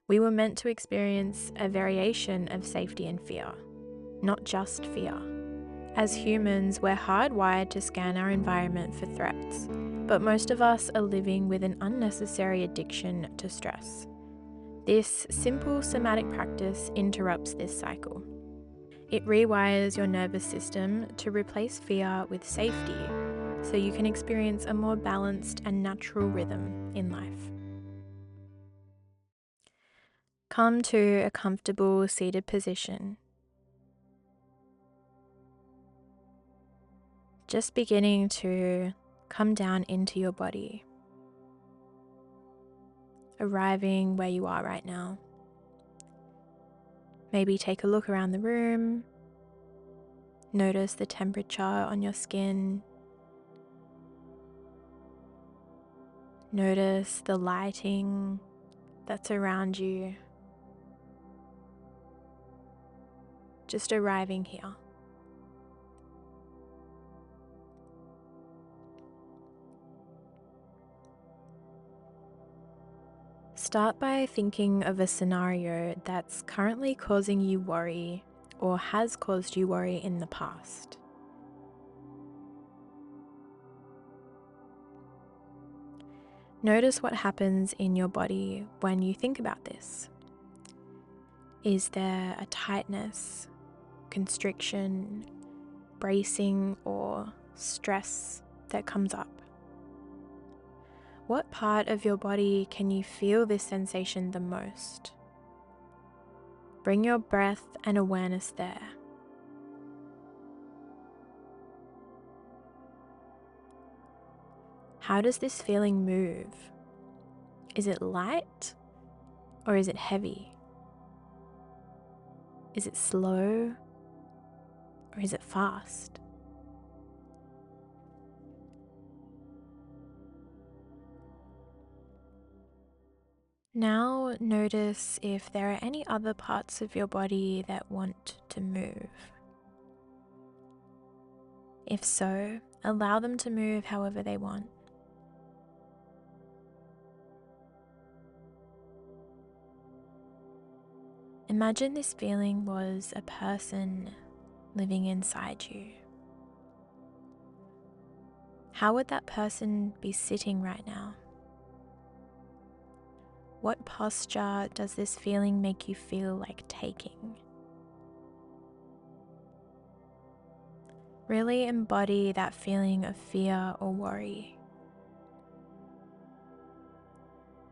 We were meant to experience a variation of safety and fear, not just fear. As humans, we're hardwired to scan our environment for threats, but most of us are living with an unnecessary addiction to stress. This simple somatic practice interrupts this cycle. It rewires your nervous system to replace fear with safety, so you can experience a more balanced and natural rhythm in life. Come to a comfortable seated position. Just beginning to come down into your body, arriving where you are right now. Maybe take a look around the room, notice the temperature on your skin, notice the lighting that's around you. Just arriving here. Start by thinking of a scenario that's currently causing you worry or has caused you worry in the past. Notice what happens in your body when you think about this. Is there a tightness, constriction, bracing, or stress that comes up? What part of your body can you feel this sensation the most? Bring your breath and awareness there. How does this feeling move? Is it light or is it heavy? Is it slow or is it fast? Now notice if there are any other parts of your body that want to move. If so, allow them to move however they want. Imagine this feeling was a person living inside you. How would that person be sitting right now? What posture does this feeling make you feel like taking? Really embody that feeling of fear or worry.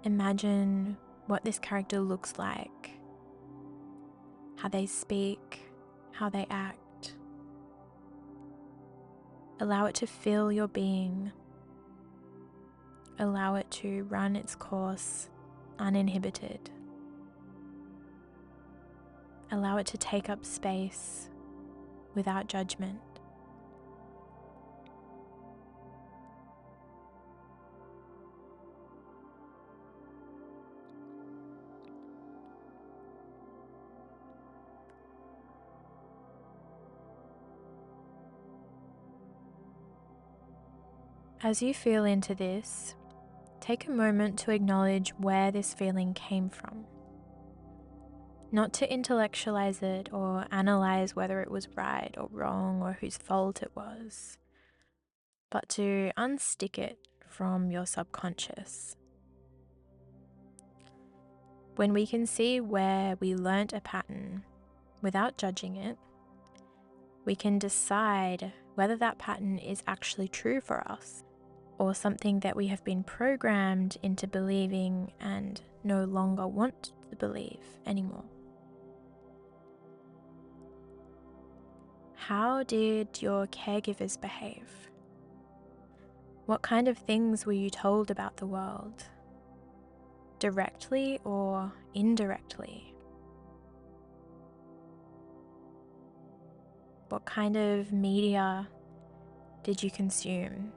Imagine what this character looks like, how they speak, how they act. Allow it to fill your being. Allow it to run its course uninhibited. Allow it to take up space without judgment. As you feel into this, take a moment to acknowledge where this feeling came from. Not to intellectualize it or analyze whether it was right or wrong or whose fault it was, but to unstick it from your subconscious. When we can see where we learnt a pattern without judging it, we can decide whether that pattern is actually true for us or something that we have been programmed into believing and no longer want to believe anymore. How did your caregivers behave? What kind of things were you told about the world? Directly or indirectly? What kind of media did you consume?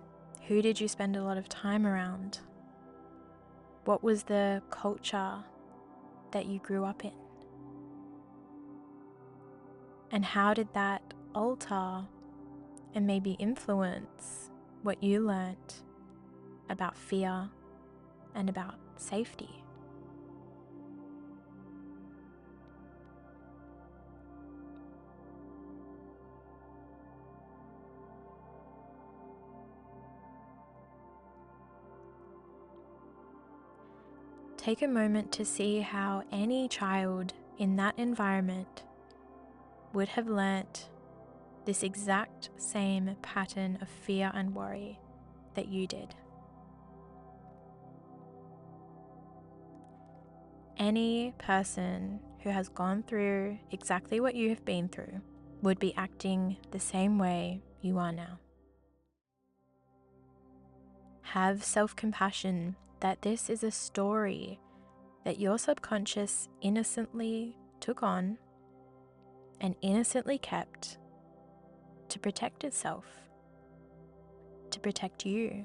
Who did you spend a lot of time around? What was the culture that you grew up in? And how did that alter and maybe influence what you learnt about fear and about safety? Take a moment to see how any child in that environment would have learnt this exact same pattern of fear and worry that you did. Any person who has gone through exactly what you have been through would be acting the same way you are now. Have self-compassion that this is a story that your subconscious innocently took on and innocently kept to protect itself, to protect you.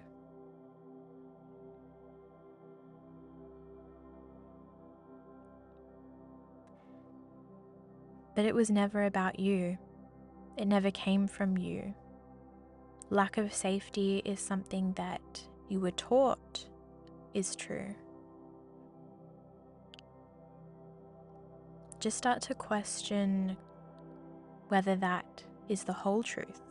But it was never about you. It never came from you. Lack of safety is something that you were taught is true. Just start to question whether that is the whole truth.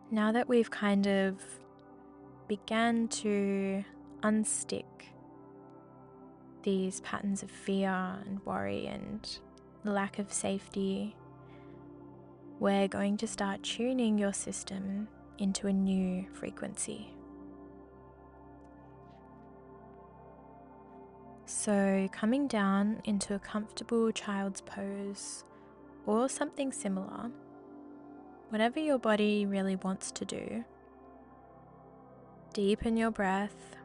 Now that we've kind of began to unstick these patterns of fear and worry and lack of safety, we're going to start tuning your system into a new frequency. So coming down into a comfortable child's pose or something similar, whatever your body really wants to do, deepen your breath,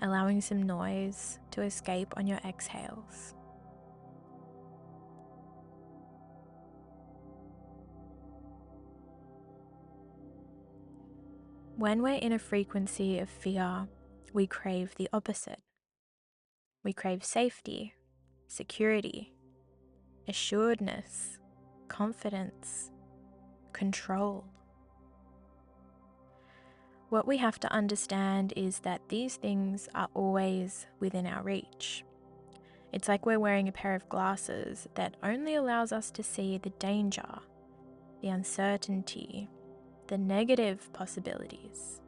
allowing some noise to escape on your exhales. When we're in a frequency of fear, we crave the opposite. We crave safety, security, assuredness, confidence, control. What we have to understand is that these things are always within our reach. It's like we're wearing a pair of glasses that only allows us to see the danger, the uncertainty, the negative possibilities.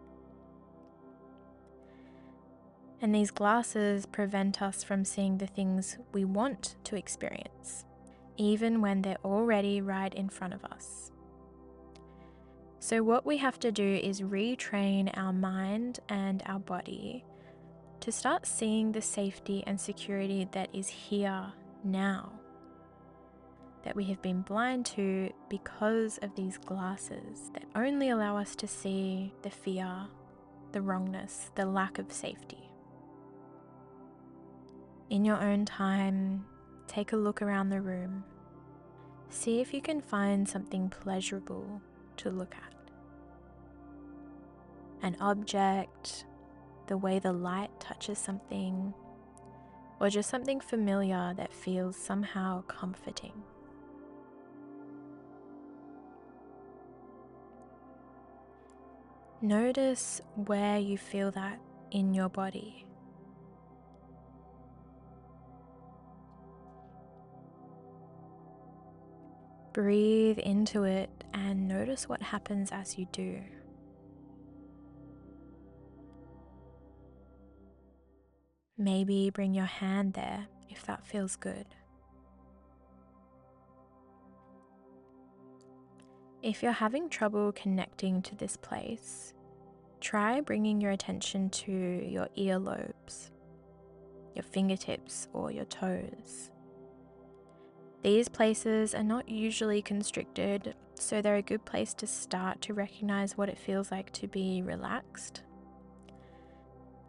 And these glasses prevent us from seeing the things we want to experience, even when they're already right in front of us. So what we have to do is retrain our mind and our body to start seeing the safety and security that is here now, that we have been blind to because of these glasses that only allow us to see the fear, the wrongness, the lack of safety. In your own time, take a look around the room. See if you can find something pleasurable to look at. An object, the way the light touches something, or just something familiar that feels somehow comforting. Notice where you feel that in your body. Breathe into it and notice what happens as you do. Maybe bring your hand there if that feels good. If you're having trouble connecting to this place, try bringing your attention to your earlobes, your fingertips, or your toes. These places are not usually constricted, so they're a good place to start to recognize what it feels like to be relaxed.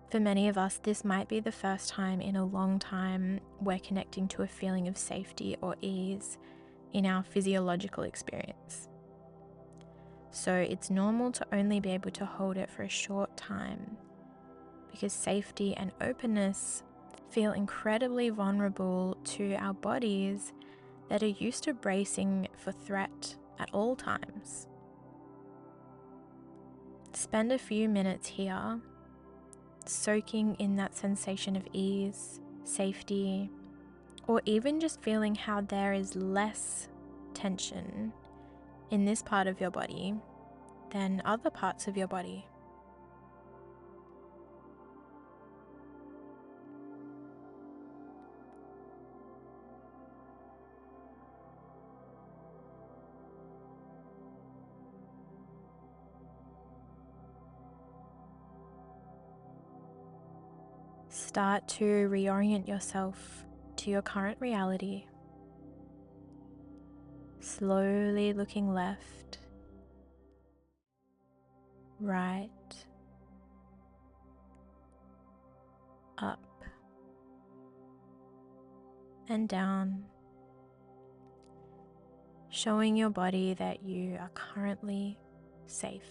For many of us, this might be the first time in a long time we're connecting to a feeling of safety or ease in our physiological experience. So it's normal to only be able to hold it for a short time because safety and openness feel incredibly vulnerable to our bodies that are used to bracing for threat at all times. Spend a few minutes here, soaking in that sensation of ease, safety, or even just feeling how there is less tension in this part of your body than other parts of your body. Start to reorient yourself to your current reality, slowly looking left, right, up, and down, showing your body that you are currently safe.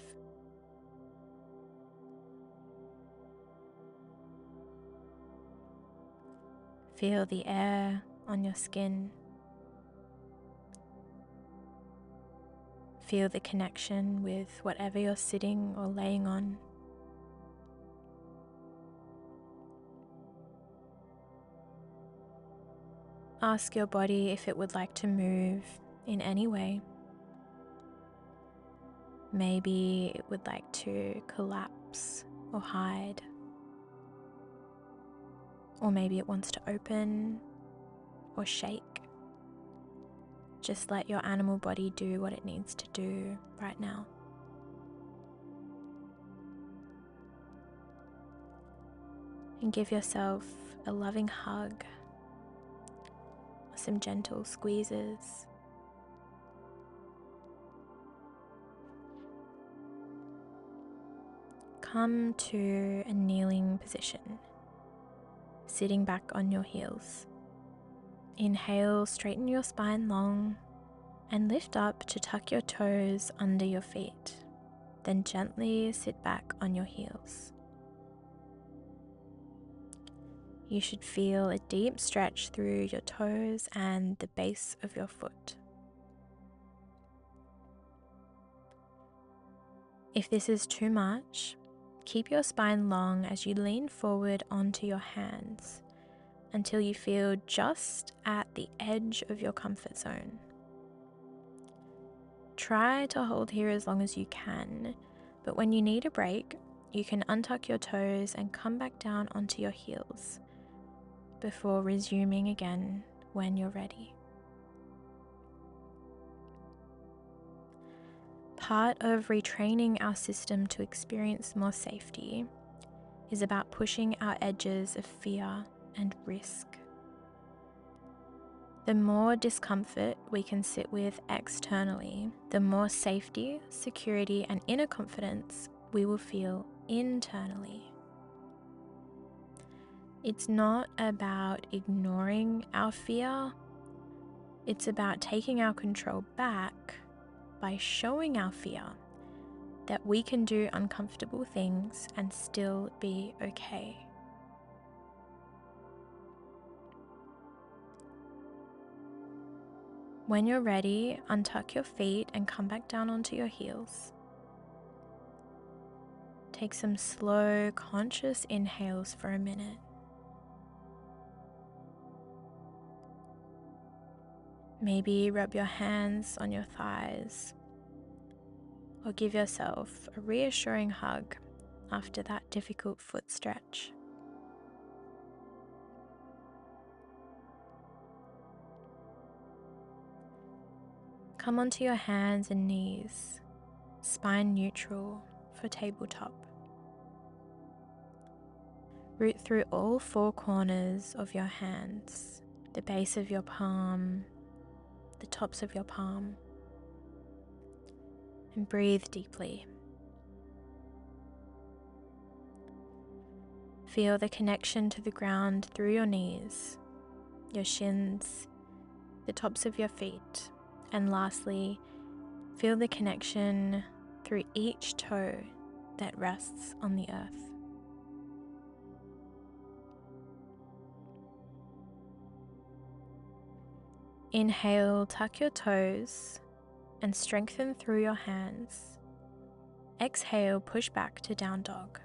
Feel the air on your skin. Feel the connection with whatever you're sitting or laying on. Ask your body if it would like to move in any way. Maybe it would like to collapse or hide. Or maybe it wants to open or shake. Just let your animal body do what it needs to do right now. And give yourself a loving hug or some gentle squeezes. Come to a kneeling position, sitting back on your heels. Inhale, straighten your spine long, and lift up to tuck your toes under your feet. Then gently sit back on your heels. You should feel a deep stretch through your toes and the base of your foot. If this is too much, keep your spine long as you lean forward onto your hands until you feel just at the edge of your comfort zone. Try to hold here as long as you can, but when you need a break, you can untuck your toes and come back down onto your heels before resuming again when you're ready. Part of retraining our system to experience more safety is about pushing our edges of fear and risk. The more discomfort we can sit with externally, the more safety, security, and inner confidence we will feel internally. It's not about ignoring our fear, it's about taking our control back by showing our fear that we can do uncomfortable things and still be okay. When you're ready, untuck your feet and come back down onto your heels. Take some slow, conscious inhales for a minute. Maybe rub your hands on your thighs or give yourself a reassuring hug after that difficult foot stretch. Come onto your hands and knees, spine neutral for tabletop. Root through all four corners of your hands, the base of your palm, the tops of your palm, and breathe deeply. Feel the connection to the ground through your knees, your shins, the tops of your feet, and lastly, feel the connection through each toe that rests on the earth. Inhale, tuck your toes and strengthen through your hands. Exhale, push back to down dog.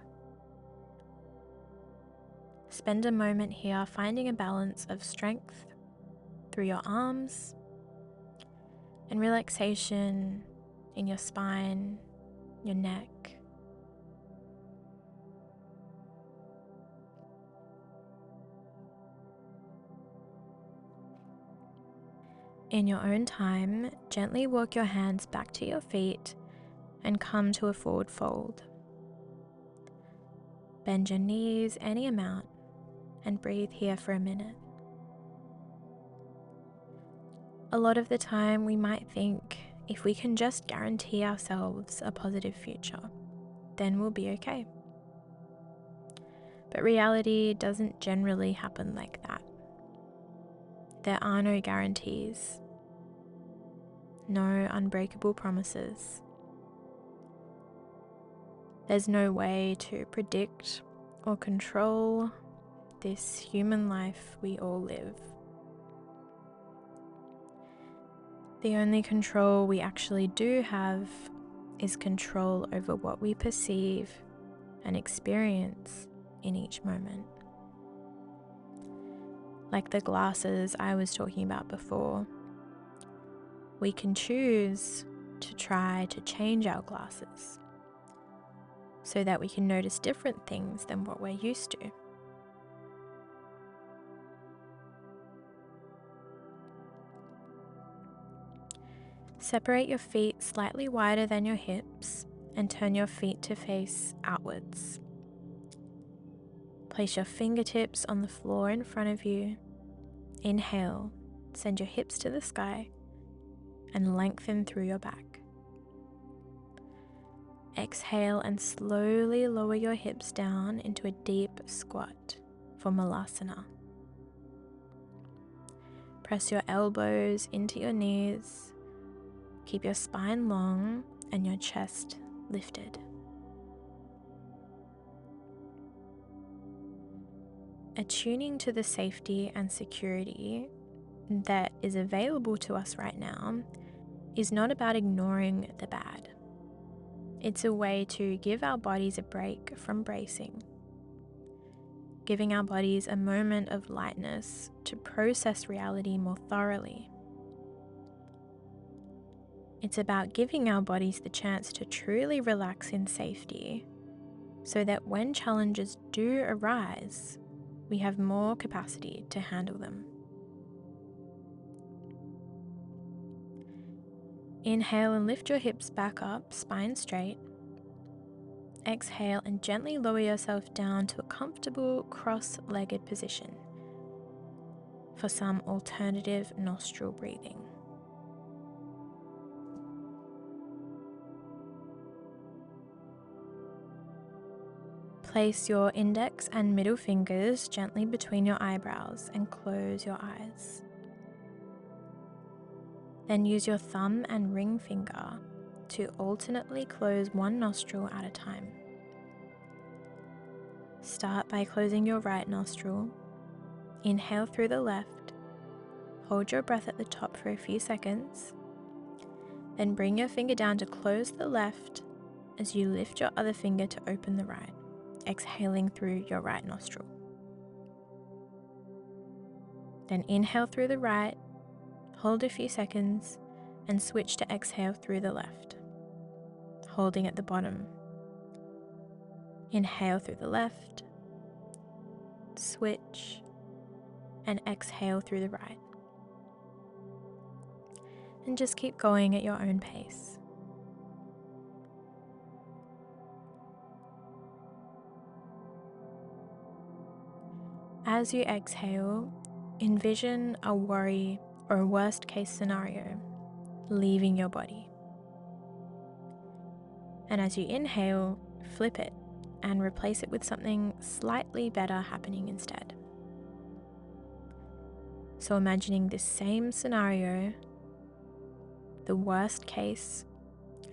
Spend a moment here finding a balance of strength through your arms and relaxation in your spine your neck. In your own time, gently walk your hands back to your feet and come to a forward fold. Bend your knees any amount and breathe here for a minute. A lot of the time we might think if we can just guarantee ourselves a positive future, then we'll be okay. But reality doesn't generally happen like that. There are no guarantees, no unbreakable promises. There's no way to predict or control this human life we all live. The only control we actually do have is control over what we perceive and experience in each moment. Like the glasses I was talking about before, we can choose to try to change our glasses so that we can notice different things than what we're used to. Separate your feet slightly wider than your hips and turn your feet to face outwards. Place your fingertips on the floor in front of you. Inhale, send your hips to the sky and lengthen through your back. Exhale and slowly lower your hips down into a deep squat for malasana. Press your elbows into your knees. Keep your spine long and your chest lifted. Attuning to the safety and security that is available to us right now is not about ignoring the bad. It's a way to give our bodies a break from bracing, giving our bodies a moment of lightness to process reality more thoroughly. It's about giving our bodies the chance to truly relax in safety so that when challenges do arise, we have more capacity to handle them. Inhale and lift your hips back up, spine straight. Exhale and gently lower yourself down to a comfortable cross-legged position for some alternative nostril breathing. Place your index and middle fingers gently between your eyebrows and close your eyes. Then use your thumb and ring finger to alternately close one nostril at a time. Start by closing your right nostril. Inhale through the left. Hold your breath at the top for a few seconds. Then bring your finger down to close the left as you lift your other finger to open the right, exhaling through your right nostril. Then inhale through the right, hold a few seconds, and switch to exhale through the left, holding at the bottom. Inhale through the left, switch, and exhale through the right. And just keep going at your own pace. As you exhale, envision a worry or a worst case scenario leaving your body. And as you inhale, flip it and replace it with something slightly better happening instead. So imagining this same scenario, the worst case,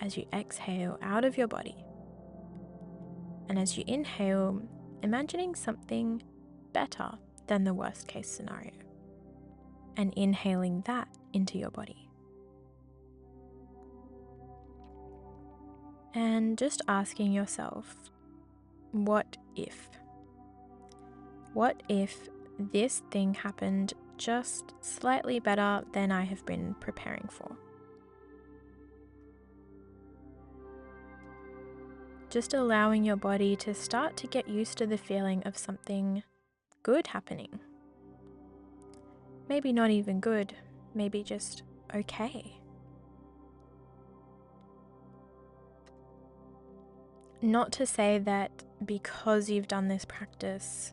as you exhale out of your body. And as you inhale, imagining something better than the worst case scenario, and inhaling that into your body. And just asking yourself, what if? What if this thing happened just slightly better than I have been preparing for? Just allowing your body to start to get used to the feeling of something good happening. Maybe not even good, maybe just okay. Not to say that because you've done this practice,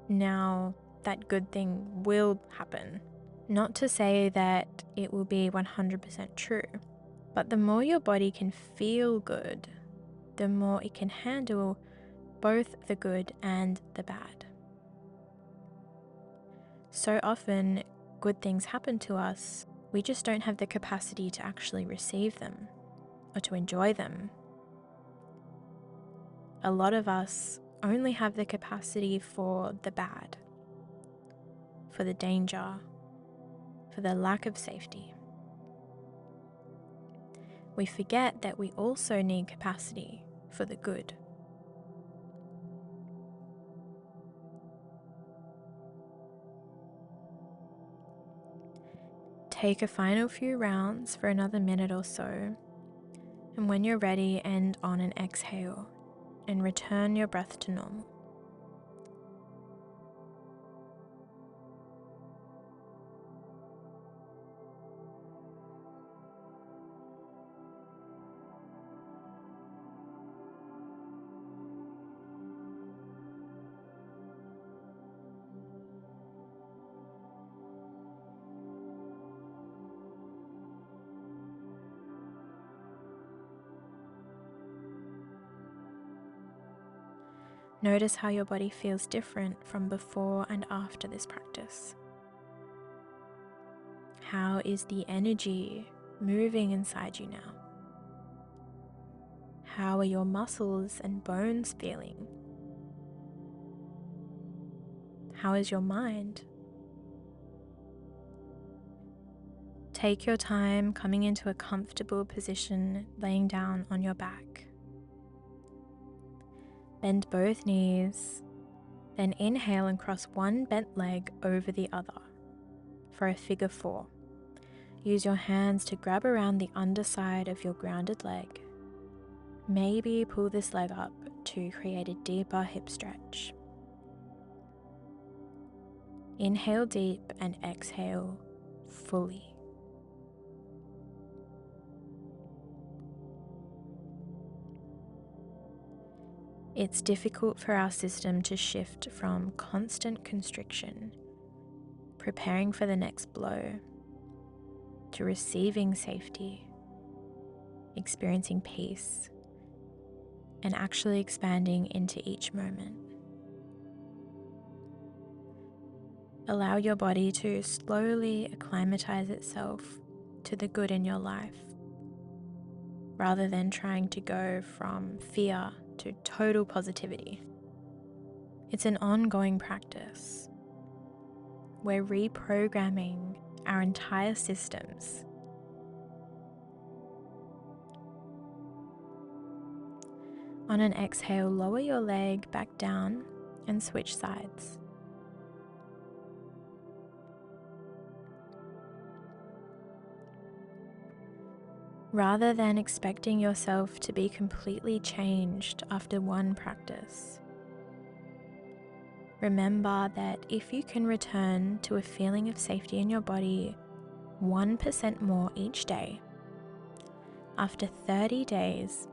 now that good thing will happen. Not to say that it will be 100% true, but the more your body can feel good, the more it can handle both the good and the bad. So often, good things happen to us, we just don't have the capacity to actually receive them or to enjoy them. A lot of us only have the capacity for the bad, for the danger, for the lack of safety. We forget that we also need capacity for the good. Take a final few rounds for another minute or so, and when you're ready, end on an exhale and return your breath to normal. Notice how your body feels different from before and after this practice. How is the energy moving inside you now? How are your muscles and bones feeling? How is your mind? Take your time coming into a comfortable position, laying down on your back. Bend both knees, then inhale and cross one bent leg over the other for a figure 4. Use your hands to grab around the underside of your grounded leg. Maybe pull this leg up to create a deeper hip stretch. Inhale deep and exhale fully. It's difficult for our system to shift from constant constriction, preparing for the next blow, to receiving safety, experiencing peace, and actually expanding into each moment. Allow your body to slowly acclimatize itself to the good in your life, rather than trying to go from fear to total positivity. It's an ongoing practice. We're reprogramming our entire systems. On an exhale, lower your leg back down and switch sides. Rather than expecting yourself to be completely changed after one practice, remember that if you can return to a feeling of safety in your body 1% more each day, after 30 days,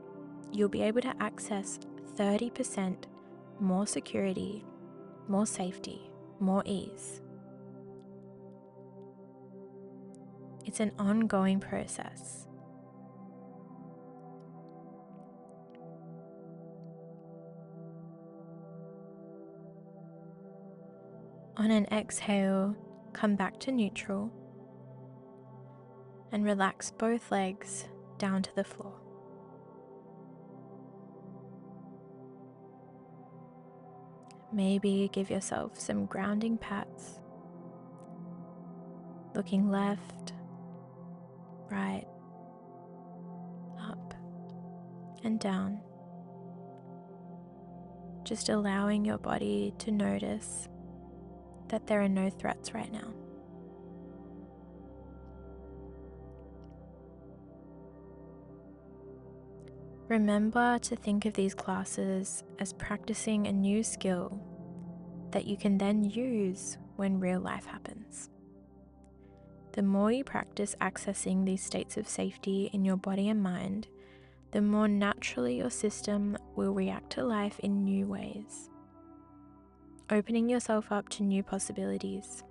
you'll be able to access 30% more security, more safety, more ease. It's an ongoing process. On an exhale, come back to neutral and relax both legs down to the floor. Maybe give yourself some grounding pats, looking left, right, up, and down. Just allowing your body to notice that there are no threats right now. Remember to think of these classes as practicing a new skill that you can then use when real life happens. The more you practice accessing these states of safety in your body and mind, the more naturally your system will react to life in new ways, opening yourself up to new possibilities,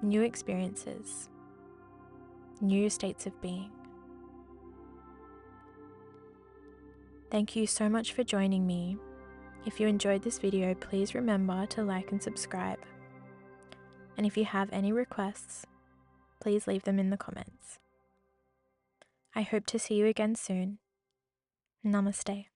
new experiences, new states of being. Thank you so much for joining me. If you enjoyed this video, please remember to like and subscribe. And if you have any requests, please leave them in the comments. I hope to see you again soon. Namaste.